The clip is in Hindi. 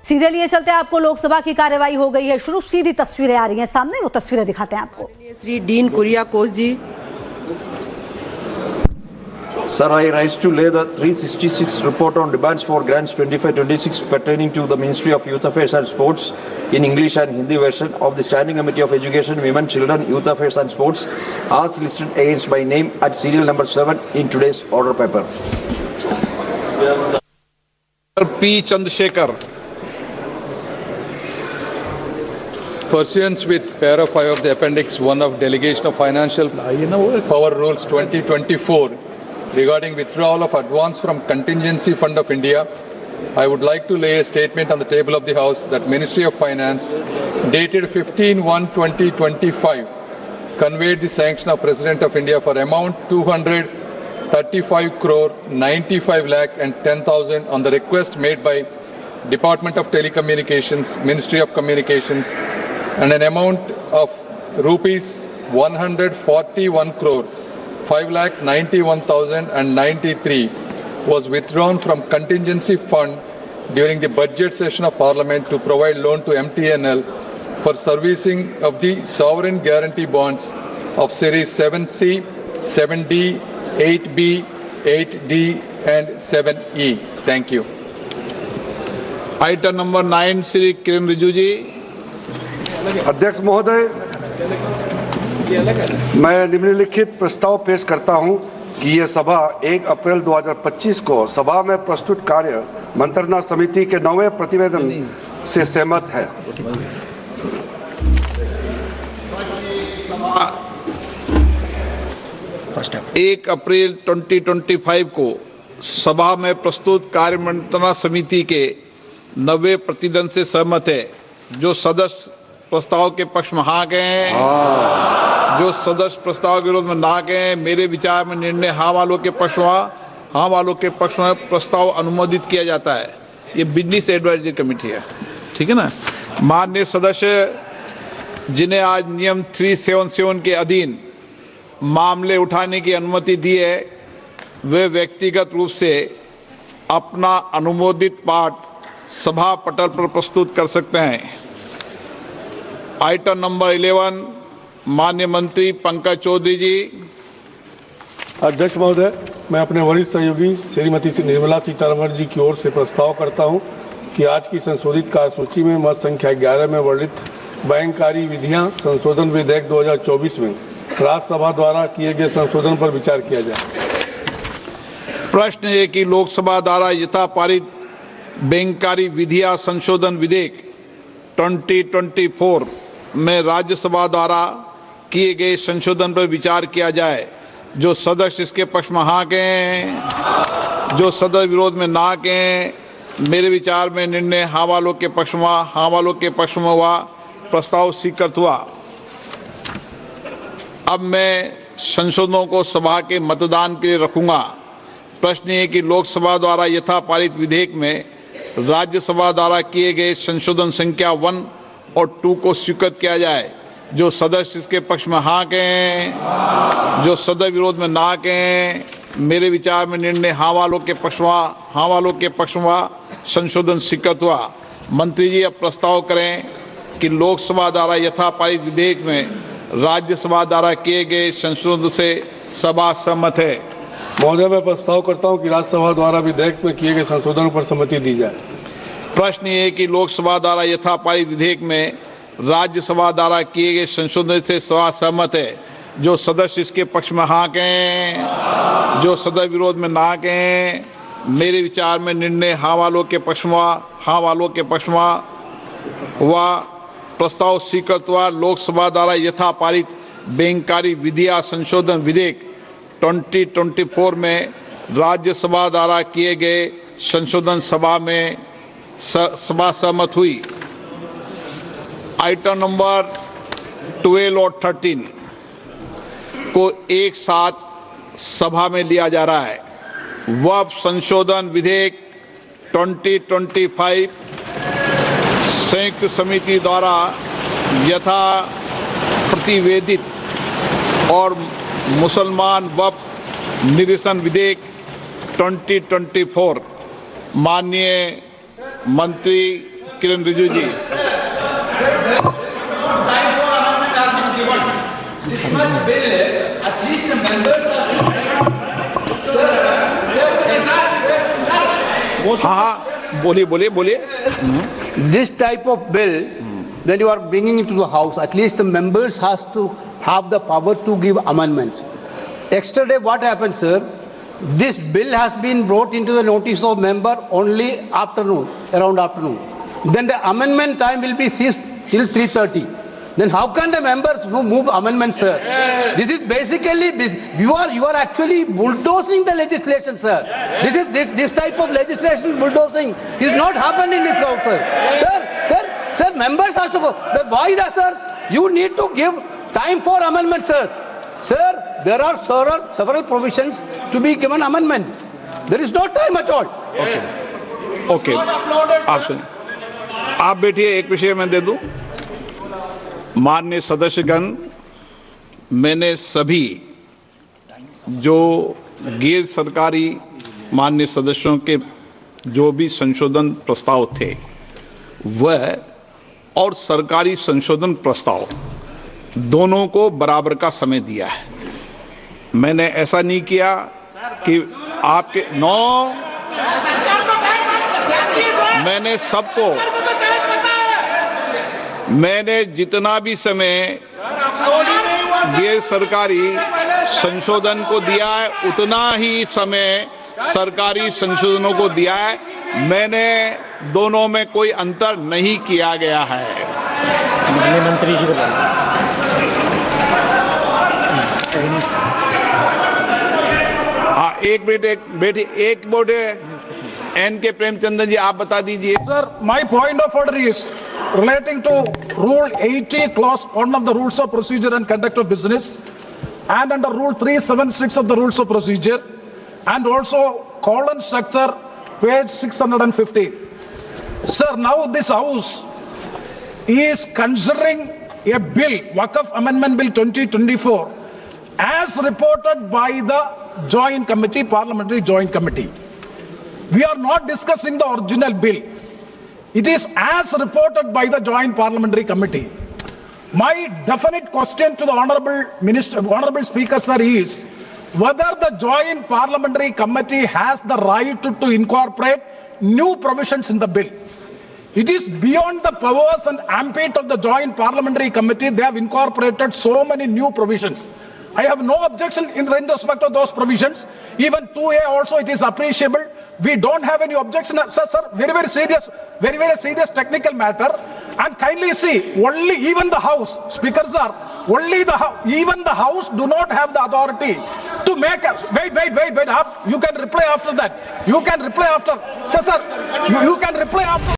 सीधे लिए चलते हैं, आपको लोकसभा की कार्यवाही हो गई है शुरू, सीधी तस्वीरें आ रही हैं सामने, वो तस्वीरें दिखाते हैं आपको। Shri Dean Kuriakose ji. Sir, I rise to lay the 366 report on demands for grants 25-26 pertaining to the Ministry of Youth Affairs and Sports in English and Hindi version of the Standing Committee of Education, Women, Children, Youth Affairs and Sports as listed against by name at serial number 7 in today's order paper. P. Chandrasekhar. Pursuant with para 5 of the Appendix 1 of Delegation of Financial Power Rules 2024 regarding withdrawal of advance from Contingency Fund of India, I would like to lay a statement on the table of the House that Ministry of Finance dated 15/1/2025 conveyed the sanction of President of India for amount 235 crore 95 lakh and 10,000 on the request made by Department of Telecommunications, Ministry of Communications, and an amount of rupees 141 crore 5,91,093 was withdrawn from contingency fund during the budget session of Parliament to provide loan to MTNL for servicing of the sovereign guarantee bonds of series 7C, 7D, 8B, 8D and 7E. Thank you. Item number 9, Shri Kiren Rijiju ji. अध्यक्ष महोदय, मैं निम्नलिखित प्रस्ताव पेश करता हूं कि ये सभा 1 अप्रैल 2025 को सभा में प्रस्तुत कार्य मंत्रणा समिति के 9वें प्रतिवेदन से सहमत है। 1 अप्रैल 2025 को सभा में प्रस्तुत कार्य मंत्रणा समिति के 9वें प्रतिवेदन से सहमत है। जो सदस्य प्रस्ताव के पक्ष में हाँ कहें, जो सदस्य प्रस्ताव के विरोध में ना कहें, मेरे विचार में निर्णय हाँ वालों के पक्ष में, हाँ वालों के पक्ष में प्रस्ताव अनुमोदित किया जाता है। ये बिजनेस एडवाइजरी कमेटी है, ठीक है ना। माननीय सदस्य जिन्हें आज नियम 377 के अधीन मामले उठाने की अनुमति दी है, वे व्यक्तिगत रूप से अपना अनुमोदित पाठ सभा पटल पर प्रस्तुत कर सकते हैं। आइटम नंबर 11, माननीय मंत्री पंकज चौधरी जी। अध्यक्ष महोदय, मैं अपने वरिष्ठ सहयोगी श्रीमती निर्मला सीतारमण जी की ओर से प्रस्ताव करता हूं कि आज की संशोधित कार्यसूची में मत संख्या 11 में वर्णित बैंककारी विधियां संशोधन विधेयक 2024 में राज्यसभा द्वारा किए गए संशोधन पर विचार किया जाए। प्रश्न है कि लोकसभा द्वारा यथा पारित बैंककारी विधियां संशोधन विधेयक 2024 में राज्यसभा द्वारा किए गए संशोधन पर विचार किया जाए। जो सदस्य इसके पक्ष में हाँ कहें, जो सदस्य विरोध में ना कहें, मेरे विचार में निर्णय हाँ वालों के पक्ष में, हाँ वालों के पक्ष में हुआ, प्रस्ताव स्वीकृत हुआ। अब मैं संशोधनों को सभा के मतदान के लिए रखूंगा। प्रश्न है कि लोकसभा द्वारा यथा पारित विधेयक में राज्यसभा द्वारा किए गए संशोधन संख्या 1 और 2 को स्वीकृत किया जाए। जो सदस्य इसके पक्ष में हाँ कहें, जो सदस्य विरोध में ना कहें, मेरे विचार में निर्णय हाँ वालों के पक्ष में, हाँ वालों के पक्ष में संशोधन स्वीकृत हुआ। मंत्री जी अब प्रस्ताव करें कि लोकसभा द्वारा यथा पारित विधेयक में राज्यसभा द्वारा किए गए संशोधन से सभा सहमत है। महोदय, मैं प्रस्ताव करता हूं कि राज्यसभा द्वारा विधेयक में किए गए संशोधनों पर सहमति दी जाए। प्रश्न ये है कि लोकसभा द्वारा यथा पारित विधेयक में राज्यसभा द्वारा किए गए संशोधन से सभा सहमत है। जो सदस्य इसके पक्ष में हाँ कहें, जो सदस्य विरोध में ना कहें, मेरे विचार में निर्णय हाँ वालों के पक्ष में, हाँ वालों के पक्ष में हुआ, प्रस्ताव स्वीकृत हुआ। लोकसभा द्वारा यथा पारित बैंककारी विधियां संशोधन विधेयक 2024 में राज्यसभा द्वारा किए गए संशोधन सभा में सभा सहमत हुई। आइटम नंबर 12 और 13 को एक साथ सभा में लिया जा रहा है। वक्फ संशोधन विधेयक 2025 संयुक्त समिति द्वारा यथा प्रतिवेदित और मुसलमान वक्फ निरसन विधेयक 2024 माननीय मंत्री किरण रिजिजू जी। हाँ, बोलिए। This type of bill, when you are bringing it to the house, at least the members has to have the power to give amendments. Yesterday, what happened, sir? This bill has been brought into the notice of member only around afternoon. Then the amendment time will be ceased till 3:30. Then how can the members who move amendments, sir? This is basically you are actually bulldozing the legislation, sir. This type of legislation bulldozing is not happening in this house, sir. Sir, members has to go. Why that, sir? You need to give time for amendment, sir. Sir, there are several provisions to be given amendment. There is no time at all. Okay, आप सुनिए, आप बैठिए, एक विषय मैं दे दूं। माननीय सदस्यगण, मैंने सभी जो गैर सरकारी माननीय सदस्यों के जो भी संशोधन प्रस्ताव थे वह और सरकारी संशोधन प्रस्ताव दोनों को बराबर का समय दिया है। मैंने ऐसा नहीं किया कि आपके मैंने सबको, मैंने जितना भी समय गैर सरकारी संशोधन को दिया है उतना ही समय सरकारी संशोधनों को दिया है। मैंने दोनों में कोई अंतर नहीं किया गया है। मंत्री जी हाँ, एक मिनट एन के प्रेमचंद्रन जी, आप बता दीजिए। Sir, my point of order is relating to Rule 80, Clause 1 of the Rules of Procedure and Conduct of Business, and under Rule 376 of the Rules of Procedure, and also colon sector, page 650. Sir, now this House is considering a bill, Waqf Amendment Bill 2024, as reported by the Joint Committee, Parliamentary Joint Committee. We are not discussing the original bill. It is as reported by the Joint Parliamentary Committee. My definite question to the Honorable Speaker, sir, is whether the Joint Parliamentary Committee has the right to incorporate new provisions in the bill. It is beyond the powers and ambit of the Joint Parliamentary Committee. They have incorporated so many new provisions. I have no objection in respect of those provisions. Even 2A also, it is appreciable. We don't have any objection. Sir, very serious technical matter. And kindly see, only even the House, Speaker sir, even the House do not have the authority to make wait, you can reply after that. You can reply after. Sir, you can reply after.